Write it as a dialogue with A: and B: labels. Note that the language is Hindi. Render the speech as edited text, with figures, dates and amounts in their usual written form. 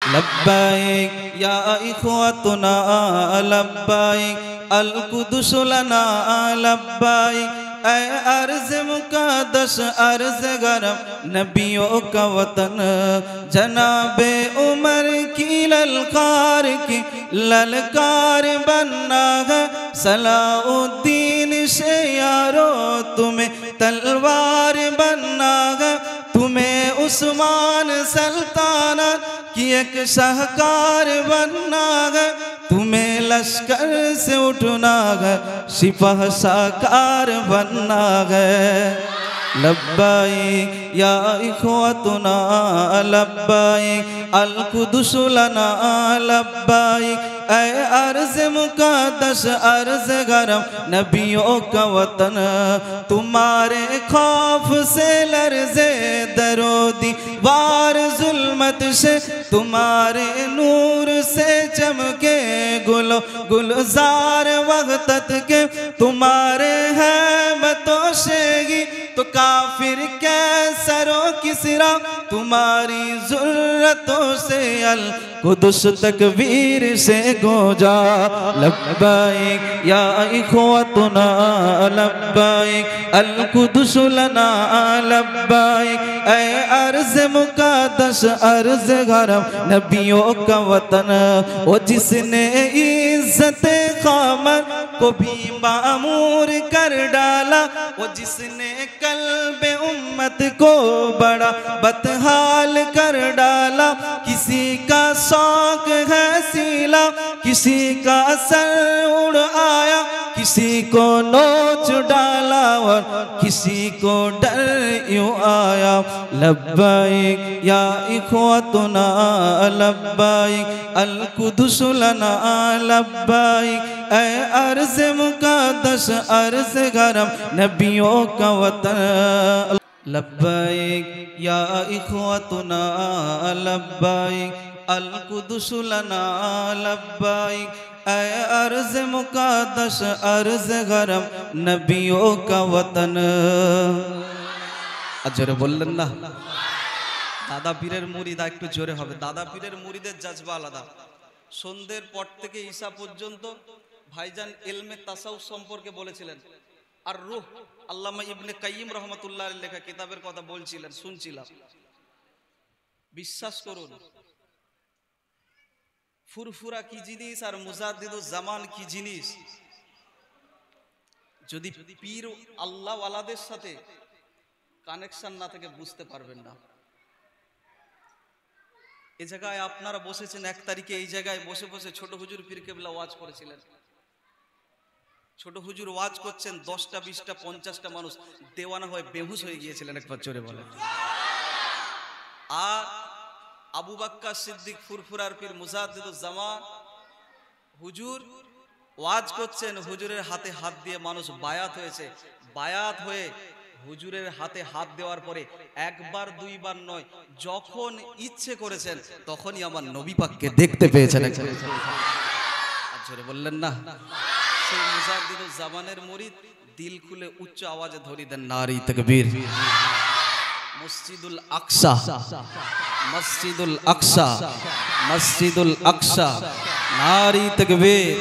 A: लब्बाइक या इख्वतुना लब्बाइक अल कुदुस लना लब्बाइक। ऐ अर्ज़ मुक़द्दस अर्ज़ गरम नबियों का वतन, जनाबे उमर की ललकार बनना है। सलाउद्दीन से यारो तुम्हें तलवार बनना है। तुम्हें उस्मान सल्तनत की एक शाहकार बनना है। तुम्हें लश्कर से उठना है, सिपाह साकार बनना है। लब्बाइक या इख्वतुना लब्बाइक अल कुदुस लना लब्बाइक। ऐ अर्ज़ मुक़द्दस अर्ज़ गरम नबियों का वतन, तुम्हारे खौफ से लर्ज़े दरो दीवार ज़ुल्मत से, तुम्हारे नूर से चमके गुलो गुलजार वक़्तत के। तुम्हारे हैबतों से ही तो काफिर कैसरो किसरा, तुम्हारी ज़ुर्रतों से अल कुदुस तकबीर से गूंजा। लब्बाइक या इख्वतुना लब्बाइक अल कुदुस लना लब्बाइक। ऐ अर्ज़ मुक़द्दस अर्ज़ गरम नबियों का वतन, वो जिसने इज़्ज़त क़मर को भी मामूर कर डाला, वो जिसने कल्बे उम्मत को बड़ा बदहाल कर डाला। किसी का शौक है सीला, किसी का सर उड़ आया, किसी को नोच डाला और किसी को डर यूं आया। लब्बाइक या इख्वतुना लब्बाइक अल कुदुस लना लब्बाइक। ऐ अर्ज़ मुक़द्दस अर्ज़ गरम नबियों का वतन। लब्बाइक या इख्वतुना लब्बाइक अल कुदुस लना लब्बाइक। ऐ अर्ज़ मुक़द्दस अर्ज़ गरम नबियों का वतन। अजरे बोलें ना दादा पीरेर मुरीद एकटू जोरे होबे। दादा पीरेर मुरीदेर जज्बा आलादा। सन्ध्येर पर थेके ईशा पर्यन्त भाईजान इल्मे तासाउफ सम्पर्के बोलेছিলেন। আর রূহ আল্লামা ইবনে কাইয়িম রহমাতুল্লাহ আলাইহির লেখা কিতাবের কথা বলছিলেন, শুনছিলাম। বিশ্বাস করুন ফুরফুরা কি জিনিস আর মুজাদ্দিদুজ জামান কি জিনিস, যদি পীর আল্লাহ ওয়ালাদের সাথে কানেকশন না থাকে বুঝতে পারবেন না। এই জায়গায় আপনারা বসেছেন 1 তারিখে, এই জায়গায় বসে বসে ছোট হুজুর পীর কেবলা ওয়াজ করেছিলেন। ছোট হুজুর ওয়াজ করছেন, 10টা 20টা 50টা মানুষ দেওয়ানা হয়ে বেহুশ হয়ে গিয়েছিলেন। একবার জোরে বলেন। আর আবু বকর সিদ্দিক ফুরফুরার পীর মুজাদ্দিদুজ জামান হুজুর ওয়াজ করছেন, হুজুরের হাতে হাত দিয়ে মানুষ বায়াত হয়েছে। বায়াত হয়ে হুজুরের হাতে হাত দেওয়ার পরে একবার দুইবার নয়, যখন ইচ্ছে করেছেন তখনই আমার নবী পাককে দেখতে পেয়েছেন। জোরে বললেন না। সেই মুজাদ্দিদুজ জামানের মুরিদ দিল খুলে উচ্চ আওয়াজে ধরি দেন নারী তাকবীর। মসজিদুল আকসা, মসজিদুল আকসা, মসজিদুল আকসা, নারী তাকবীর।